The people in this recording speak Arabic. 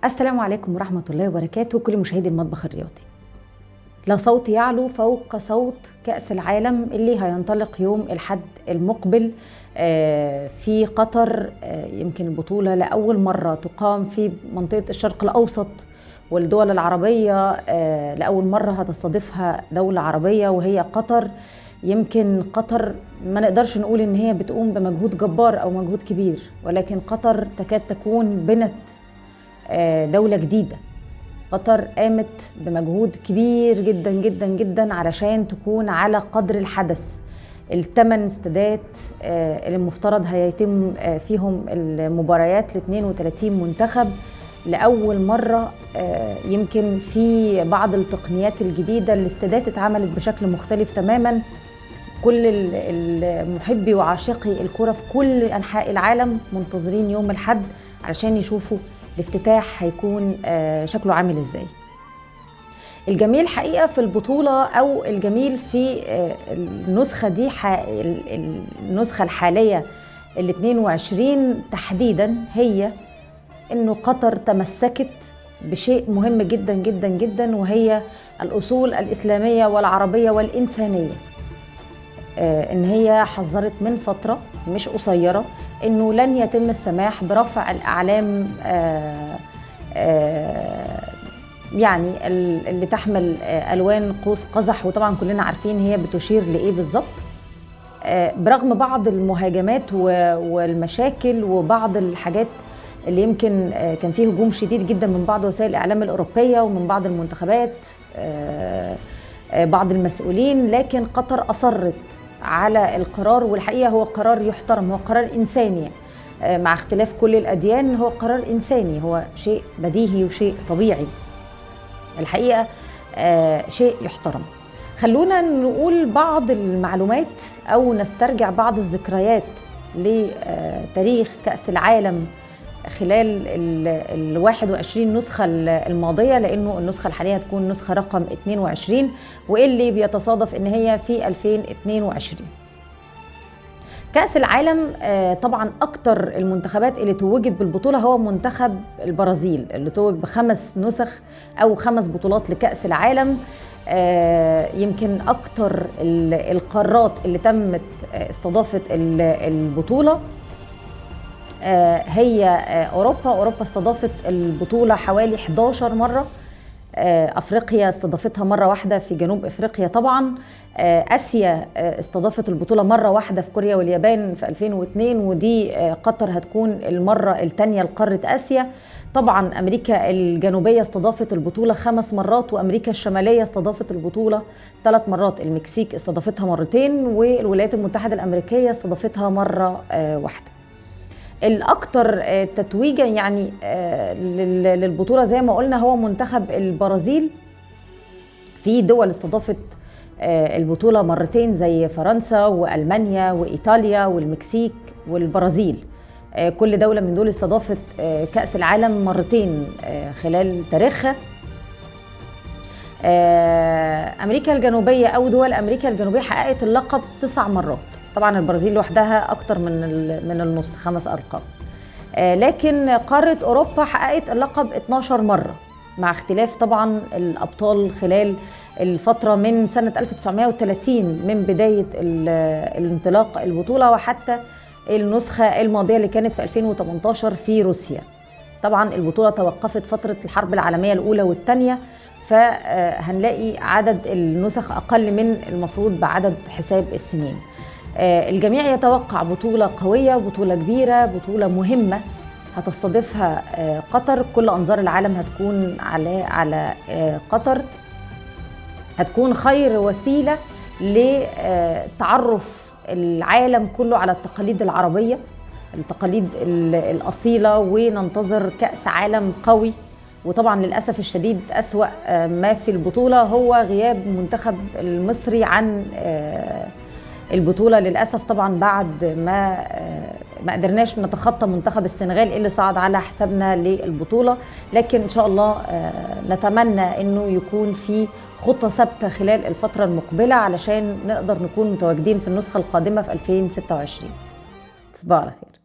السلام عليكم ورحمة الله وبركاته. كل مشاهدي المطبخ الرياضي، لا صوت يعلو فوق صوت كأس العالم اللي هينطلق يوم الأحد المقبل في قطر. يمكن البطولة لأول مرة تقام في منطقة الشرق الأوسط والدول العربية، لأول مرة هتستضيفها دولة عربية وهي قطر. يمكن قطر ما نقدرش نقول إن هي بتقوم بمجهود جبار أو مجهود كبير، ولكن قطر تكاد تكون بنت دولة جديدة. قطر قامت بمجهود كبير جدا جدا جدا علشان تكون على قدر الحدث. ال8 استادات اللي المفترض هيتم فيهم المباريات ل 32 منتخب لأول مرة. يمكن في بعض التقنيات الجديدة، الاستادات اتعملت بشكل مختلف تماما. كل المحبي وعاشقي الكرة في كل أنحاء العالم منتظرين يوم الأحد علشان يشوفوا الافتتاح هيكون شكله عامل ازاي. الجميل حقيقة في البطولة أو الجميل في النسخة دي، النسخة الحالية ال 22 تحديدا، هي إنه قطر تمسكت بشيء مهم جدا جدا جدا، وهي الأصول الإسلامية والعربية والإنسانية. إن هي حذرت من فترة مش قصيرة إنه لن يتم السماح برفع الأعلام يعني اللي تحمل ألوان قوس قزح، وطبعا كلنا عارفين هي بتشير لإيه بالظبط. برغم بعض المهاجمات والمشاكل وبعض الحاجات اللي يمكن كان فيه هجوم شديد جدا من بعض وسائل الإعلام الأوروبية ومن بعض المنتخبات، بعض المسؤولين، لكن قطر أصرت على القرار، والحقيقة هو قرار يحترم، هو قرار إنساني مع اختلاف كل الأديان. هو قرار إنساني، هو شيء بديهي وشيء طبيعي الحقيقة، شيء يحترم. خلونا نقول بعض المعلومات أو نسترجع بعض الذكريات لتاريخ كأس العالم خلال ال 21 نسخة الماضية، لأنه النسخة الحالية هتكون نسخة رقم 22، واللي بيتصادف إن هي في 2022. كأس العالم طبعا أكتر المنتخبات اللي توجت بالبطولة هو منتخب البرازيل، اللي توج ب5 نسخ أو 5 بطولات لكأس العالم. يمكن أكتر القارات اللي تمت استضافة البطولة هي أوروبا استضافت البطولة حوالي 11 مرة. أفريقيا استضافتها مرة واحدة في جنوب أفريقيا طبعا. آسيا استضافت البطولة مرة واحدة في كوريا واليابان في 2002، ودي قطر هتكون المرة الثانية لقارة آسيا. طبعا أمريكا الجنوبية استضافت البطولة 5 مرات، وأمريكا الشمالية استضافت البطولة 3 مرات. المكسيك استضافتها مرتين، والولايات المتحدة الأمريكية استضافتها مرة واحدة. الأكثر تتويجا يعني للبطولة زي ما قلنا هو منتخب البرازيل. في دول استضافت البطولة مرتين زي فرنسا وألمانيا وإيطاليا والمكسيك والبرازيل. كل دولة من دول استضافت كأس العالم مرتين خلال تاريخها. أمريكا الجنوبية أو دول أمريكا الجنوبية حققت اللقب 9 مرات. طبعا البرازيل لوحدها أكتر من النص، 5 ألقاب. لكن قارة أوروبا حققت اللقب 12 مرة، مع اختلاف طبعا الأبطال خلال الفترة من سنة 1930 من بداية الانطلاق البطولة وحتى النسخة الماضية اللي كانت في 2018 في روسيا. طبعا البطولة توقفت فترة الحرب العالمية الأولى والثانية، فهنلاقي عدد النسخ أقل من المفروض بعدد حساب السنين. الجميع يتوقع بطولة قوية، بطولة كبيرة، بطولة مهمة هتستضيفها قطر. كل أنظار العالم هتكون على قطر. هتكون خير وسيلة لتعرف العالم كله على التقاليد العربية، التقاليد الأصيلة، وننتظر كأس عالم قوي. وطبعا للأسف الشديد أسوأ ما في البطولة هو غياب منتخب المصري عن البطولة للأسف. طبعا بعد ما قدرناش نتخطى منتخب السنغال اللي صعد على حسابنا للبطولة، لكن إن شاء الله نتمنى أنه يكون في خطة ثابتة خلال الفترة المقبلة علشان نقدر نكون متواجدين في النسخة القادمة في 2026. تصبحوا على خير.